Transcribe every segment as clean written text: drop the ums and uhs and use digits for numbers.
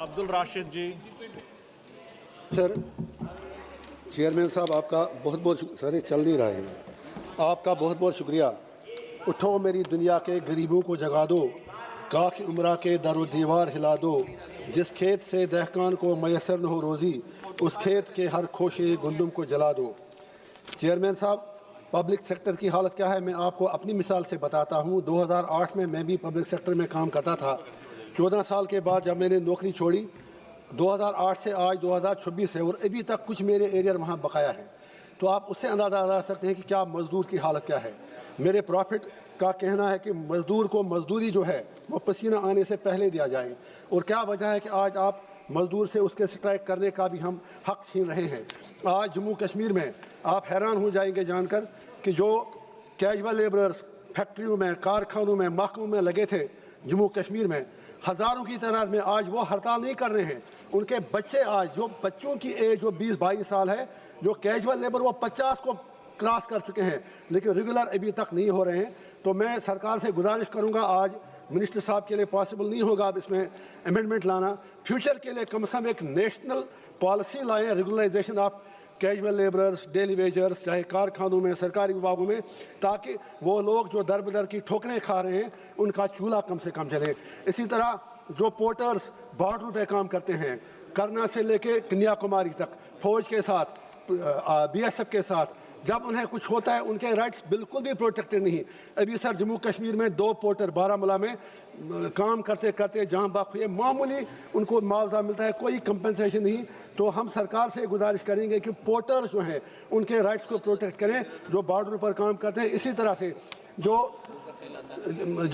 अब्दुल राशिद जी। Sir, chairman साहब आपका बहुत बहुत सर चल नहीं रहा है, आपका बहुत बहुत शुक्रिया। उठो मेरी दुनिया के गरीबों को जगा दो, काख उम्रा के दरो दीवार हिला दो, जिस खेत से दहकान को मैसर न हो रोज़ी, उस खेत के हर खोशे गुंदुम को जला दो। चेयरमैन साहब, पब्लिक सेक्टर की हालत क्या है मैं आपको अपनी मिसाल से बताता हूँ। 2008 में मैं भी पब्लिक सेक्टर में काम करता था। 14 साल के बाद जब मैंने नौकरी छोड़ी, 2008 से आज 2026 है और अभी तक कुछ मेरे एरिया वहाँ बकाया है, तो आप उससे अंदाज़ा लगा सकते हैं कि क्या मज़दूर की हालत क्या है। मेरे प्रॉफिट का कहना है कि मज़दूर को मज़दूरी जो है वो पसीना आने से पहले दिया जाए, और क्या वजह है कि आज आप मज़दूर से उसके स्ट्राइक करने का भी हम हक छीन रहे हैं। आज जम्मू कश्मीर में आप हैरान हो जाएंगे जानकर कि जो कैजुअल लेबरर्स फैक्ट्रियों में, कारखानों में, महकमों में लगे थे जम्मू कश्मीर में, हज़ारों की तादाद में आज वो हड़ताल नहीं कर रहे हैं। उनके बच्चे आज, जो बच्चों की एज जो 20-22 साल है, जो कैजुअल लेबर वो 50 को क्रॉस कर चुके हैं, लेकिन रेगुलर अभी तक नहीं हो रहे हैं। तो मैं सरकार से गुजारिश करूंगा, आज मिनिस्टर साहब के लिए पॉसिबल नहीं होगा अब इसमें अमेंडमेंट लाना, फ्यूचर के लिए कम से कम एक नेशनल पॉलिसी लाएं, regularisation of casual labourers, daily wagers, चाहे कारखानों में, सरकारी विभागों में, ताकि वो लोग जो दर बदर की ठोकरें खा रहे हैं उनका चूल्हा कम से कम जले। इसी तरह जो पोर्टर्स बॉर्डर पे काम करते हैं, करना से लेके कन्याकुमारी तक, फौज के साथ, BSF के साथ, जब उन्हें कुछ होता है उनके राइट्स बिल्कुल भी प्रोटेक्टेड नहीं। अभी सर जम्मू कश्मीर में 2 पोर्टर बारामूला में काम करते करते जहाँ बाक हुए, मामूली उनको मुआवजा मिलता है, कोई कंपनसेशन नहीं। तो हम सरकार से गुजारिश करेंगे कि पोर्टर्स जो हैं उनके राइट्स को प्रोटेक्ट करें जो बॉर्डर पर काम करते हैं। इसी तरह से जो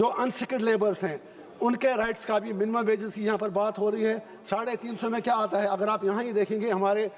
अनस्किल्ड लेबर्स हैं उनके राइट्स का भी मिनिमम वेजेस की यहाँ पर बात हो रही है। 350 में क्या आता है, अगर आप यहाँ ही देखेंगे हमारे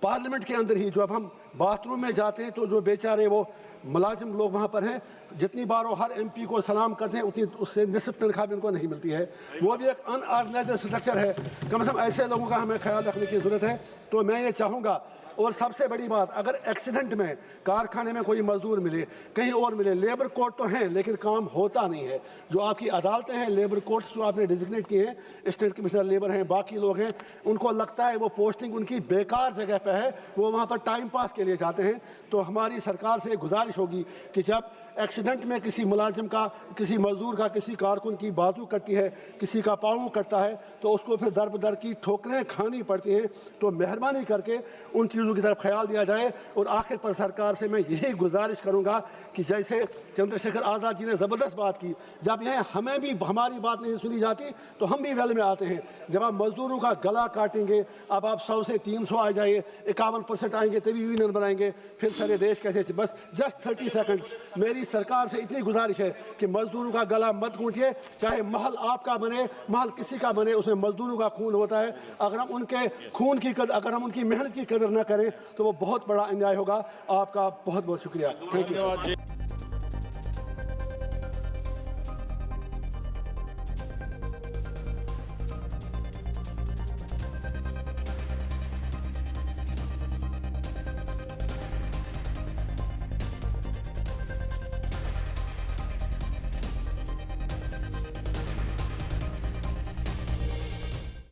पार्लियामेंट के अंदर ही जब हम बाथरूम में जाते हैं तो जो बेचारे वो मुलाजिम लोग वहाँ पर हैं, जितनी बार वो हर MP को सलाम करते हैं उतनी उससे निस्फ तनख्वाह भी उनको नहीं मिलती है। वो भी एक अनऑर्गेनाइज्ड स्ट्रक्चर है। कम से कम ऐसे लोगों का हमें ख्याल रखने की ज़रूरत है। तो मैं ये चाहूँगा, और सबसे बड़ी बात, अगर एक्सीडेंट में कारखाने में कोई मजदूर मिले, कहीं और मिले, लेबर कोर्ट तो हैं लेकिन काम होता नहीं है। जो आपकी अदालतें हैं, लेबर कोर्ट्स जो आपने डिजिग्नेट किए हैं, स्टेट कमिश्नर लेबर हैं, बाकी लोग हैं, उनको लगता है वो पोस्टिंग उनकी बेकार जगह पे है, वो वहाँ पर टाइम पास के लिए जाते हैं। तो हमारी सरकार से गुजारिश होगी कि जब एक्सीडेंट में किसी मुलाजिम का, किसी मजदूर का, किसी कारकुन की बाजू कटती है, किसी का पाँव कटता है, तो उसको फिर दर बदर की ठोकरें खानी पड़ती हैं। तो मेहरबानी करके उन चीज़ों की तरफ ख्याल दिया जाए। और आखिर पर सरकार से मैं यही गुजारिश करूंगा कि जैसे चंद्रशेखर आज़ाद जी ने ज़बरदस्त बात की, जब यह हमें भी हमारी बात नहीं सुनी जाती तो हम भी वेल में आते हैं। जब आप मजदूरों का गला काटेंगे, अब आप 100 से 300 आ जाइए, 51% आएंगे तभी यूनियन बनाएंगे, फिर सारे देश कैसे। बस जस्ट 30 सेकंड मेरी सरकार से इतनी गुजारिश है कि मजदूरों का गला मत घूंटिए, चाहे महल आपका बने, महल किसी का बने, उसमें मजदूरों का खून होता है। अगर हम उनके खून की कदर, अगर हम उनकी मेहनत की कदर न करें तो वो बहुत बड़ा अन्याय होगा। आपका बहुत बहुत शुक्रिया। Thank you.